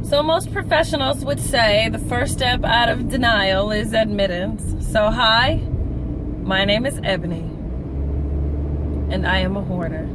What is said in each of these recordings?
So most professionals would say the first step out of denial is admittance. So hi, my name is Ebony, and I am a hoarder.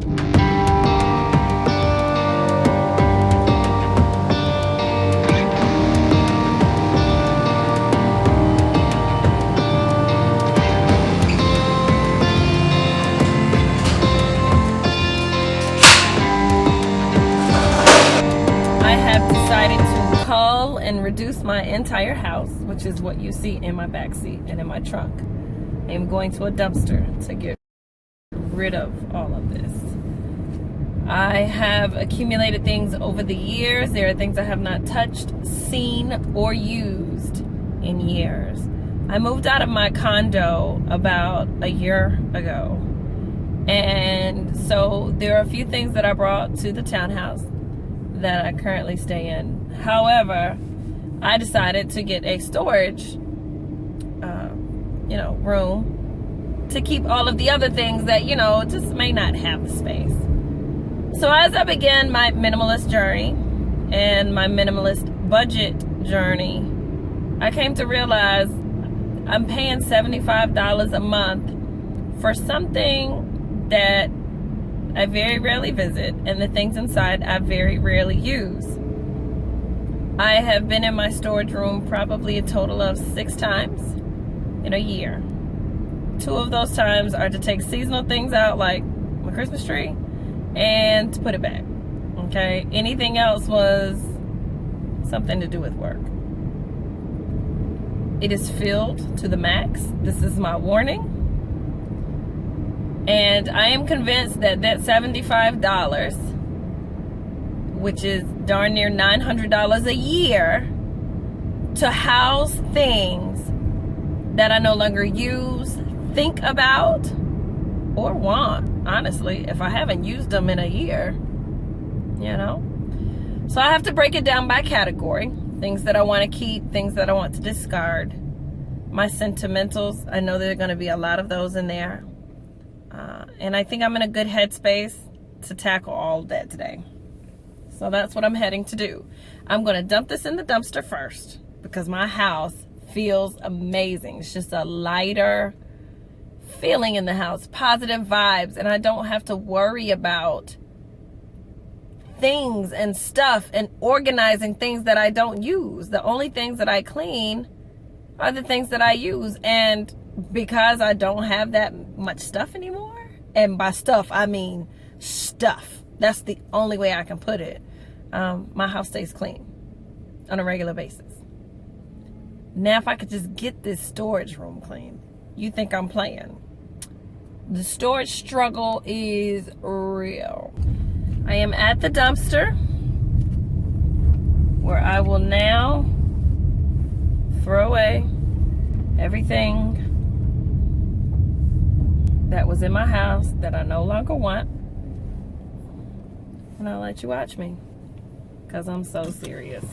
I have decided to cull and reduce my entire house, which is what you see in my back seat and in my trunk. I am going to a dumpster to get rid of all of this. I have accumulated things over the years. There are things I have not touched, seen, or used in years. I moved out of my condo about a year ago. And so there are a few things that I brought to the townhouse that I currently stay in. However, I decided to get a storage, room to keep all of the other things that, just may not have the space. So as I began my minimalist journey and my minimalist budget journey, I came to realize I'm paying $75 a month for something that I very rarely visit, and the things inside I very rarely use. I have been in my storage room probably a total of 6 times in a year. 2 of those times are to take seasonal things out, like my Christmas tree, and to put it back. Okay? Anything else was something to do with work. It is filled to the max. This is my warning. And I am convinced that $75, which is darn near $900 a year, to house things that I no longer use, think about, or want, honestly, if I haven't used them in a year, So I have to break it down by category. Things that I want to keep, things that I want to discard. My sentimentals, I know there are going to be a lot of those in there. And I think I'm in a good headspace to tackle all of that today. So that's what I'm heading to do. I'm going to dump this in the dumpster first because my house feels amazing. It's just a lighter feeling in the house, positive vibes, and I don't have to worry about things and stuff and organizing things that I don't use. The only things that I clean are the things that I use, and because I don't have that much stuff anymore, and by stuff I mean stuff, that's the only way I can put it, my house stays clean on a regular basis. Now if I could just get this storage room clean, you think I'm playing. The storage struggle is real. I am at the dumpster where I will now throw away everything that was in my house that I no longer want. And I'll let you watch me because I'm so serious.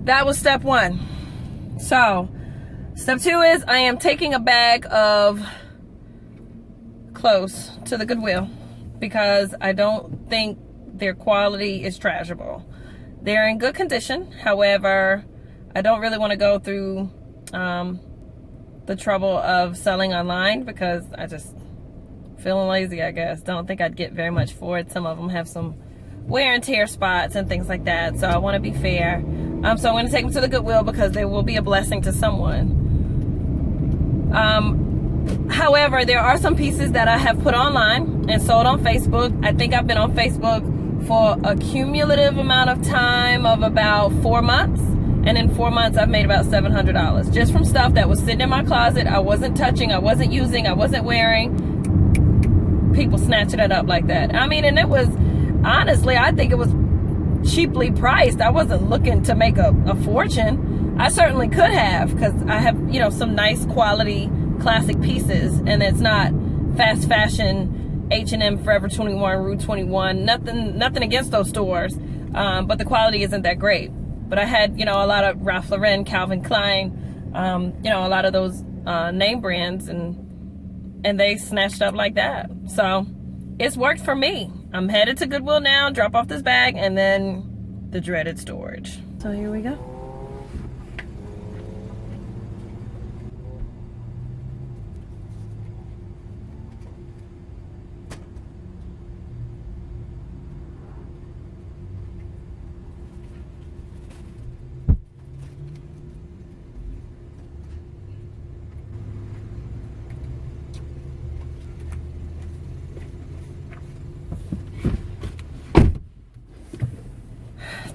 That was step 1. So step 2 is I am taking a bag of clothes to the Goodwill because I don't think their quality is trashable. They're in good condition. However, I don't really want to go through the trouble of selling online because I just feeling lazy, I guess. Don't think I'd get very much for it. Some of them have some wear and tear spots and things like that. So I want to be fair. So I'm going to take them to the Goodwill because they will be a blessing to someone. However, there are some pieces that I have put online and sold on Facebook. I think I've been on Facebook for a cumulative amount of time of about 4 months. And in 4 months, I've made about $700 just from stuff that was sitting in my closet. I wasn't touching, I wasn't using, I wasn't wearing. People snatching it up like that. I mean, and it was, honestly, I think it was cheaply priced. I wasn't looking to make a fortune. I certainly could have, because I have, you know, some nice quality classic pieces, and it's not fast fashion H&M, Forever 21, Rue 21. Nothing against those stores, but the quality isn't that great. But I had, you know, a lot of Ralph Lauren, Calvin Klein, you know, a lot of those name brands, and they snatched up like that. So it's worked for me. I'm headed to Goodwill now, drop off this bag, and then the dreaded storage. So here we go.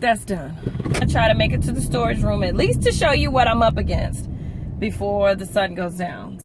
That's done. I try to make it to the storage room at least to show you what I'm up against before the sun goes down.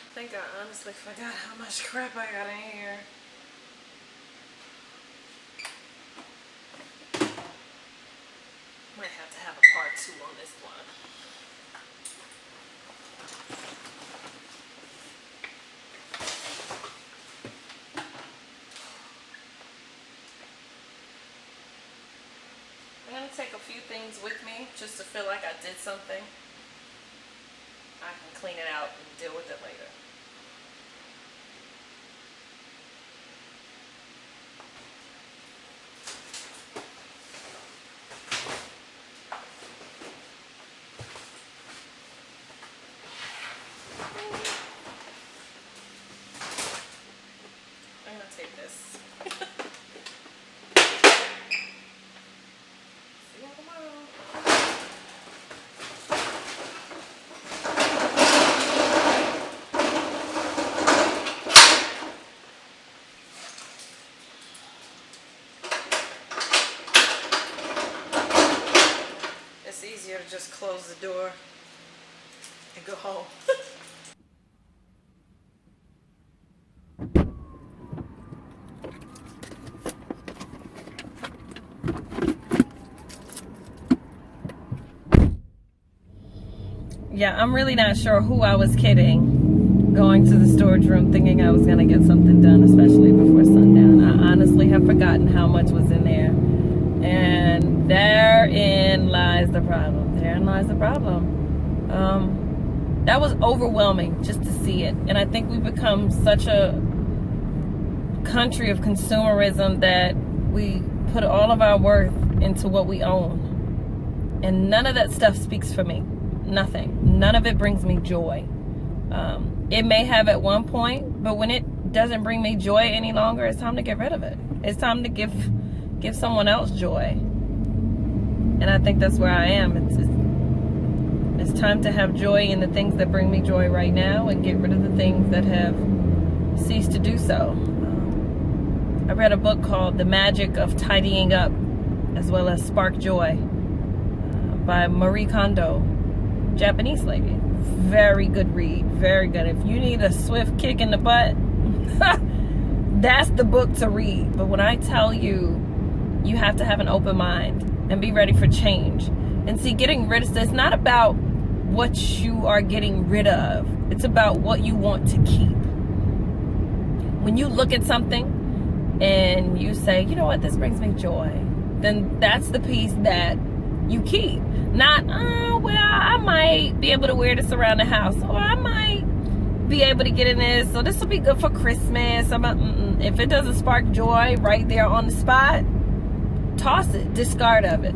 I think I honestly forgot how much crap I got in here. Might have to have a part 2 on this one. I'm going to take a few things with me just to feel like I did something. I can clean it out and deal with it later. I'm gonna take this. See you tomorrow. It's easier to just close the door and go home. Yeah, I'm really not sure who I was kidding going to the storage room thinking I was going to get something done, especially before sundown. I honestly have forgotten how much was in there. And therein lies the problem. Therein lies the problem. That was overwhelming just to see it. And I think we've become such a country of consumerism that we put all of our worth into what we own. And none of that stuff speaks for me. Nothing. None of it brings me joy. It may have at one point, but when it doesn't bring me joy any longer, it's time to get rid of it. It's time to give someone else joy. And I think that's where I am. It's time to have joy in the things that bring me joy right now and get rid of the things that have ceased to do so. I read a book called The Magic of Tidying Up, as well as Spark Joy, by Marie Kondo, Japanese lady. Very good read, very good. If you need a swift kick in the butt, that's the book to read. But when I tell you, you have to have an open mind and be ready for change. And see, getting rid of this, it's not about what you are getting rid of. It's about what you want to keep. When you look at something and you say, you know what, this brings me joy, then that's the piece that you keep. Not, oh, well, I might be able to wear this around the house, or I might be able to get in this, so this will be good for Christmas. If it doesn't spark joy right there on the spot, toss it, discard of it,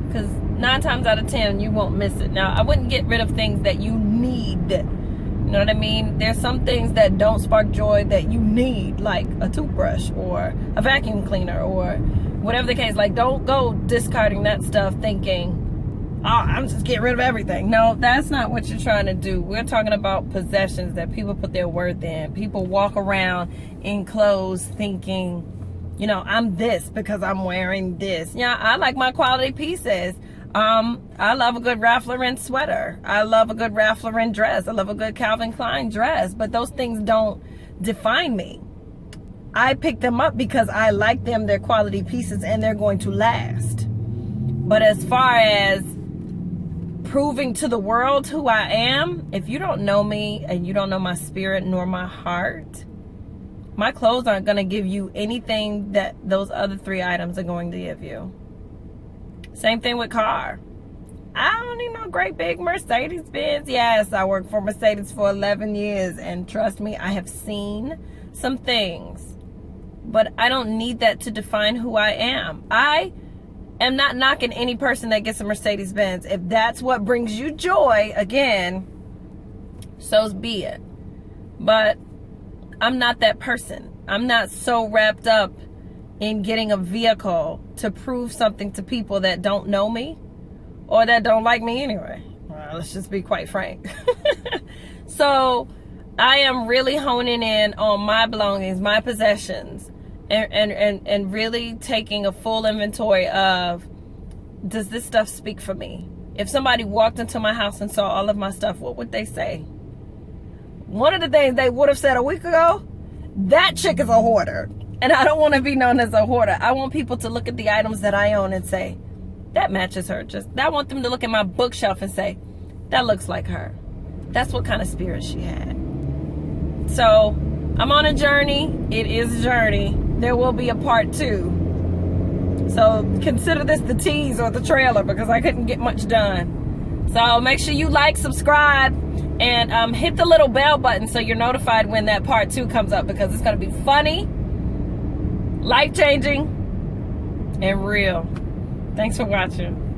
because 9 times out of 10 you won't miss it. Now, I wouldn't get rid of things that you need. You know what I mean? There's some things that don't spark joy that you need, like a toothbrush or a vacuum cleaner or whatever the case. Like, don't go discarding that stuff thinking, oh, I'm just getting rid of everything. No, that's not what you're trying to do. We're talking about possessions that people put their worth in. People walk around in clothes thinking, you know, I'm this because I'm wearing this. Yeah, I like my quality pieces. I love a good Ralph Lauren sweater. I love a good Ralph Lauren dress. I love a good Calvin Klein dress. But those things don't define me. I pick them up because I like them. They're quality pieces and they're going to last. But as far as proving to the world who I am, if you don't know me and you don't know my spirit nor my heart, my clothes aren't going to give you anything that those other 3 items are going to give you. Same thing with car. I don't need no great big Mercedes Benz. Yes, I worked for Mercedes for 11 years, and trust me, I have seen some things. But I don't need that to define who I am. I am not knocking any person that gets a Mercedes Benz. If that's what brings you joy, again, so be it. But I'm not that person. I'm not so wrapped up in getting a vehicle to prove something to people that don't know me or that don't like me anyway. Well, let's just be quite frank. So I am really honing in on my belongings, my possessions, and really taking a full inventory of, does this stuff speak for me? If somebody walked into my house and saw all of my stuff, what would they say? One of the things they would have said a week ago, that chick is a hoarder. And I don't want to be known as a hoarder. I want people to look at the items that I own and say, that matches her. I want them to look at my bookshelf and say, that looks like her. That's what kind of spirit she had. So I'm on a journey. It is a journey. There will be a part 2. So consider this the tease or the trailer, because I couldn't get much done. So make sure you like, subscribe, and hit the little bell button so you're notified when that part 2 comes up, because it's going to be funny, life-changing, and real. Thanks for watching.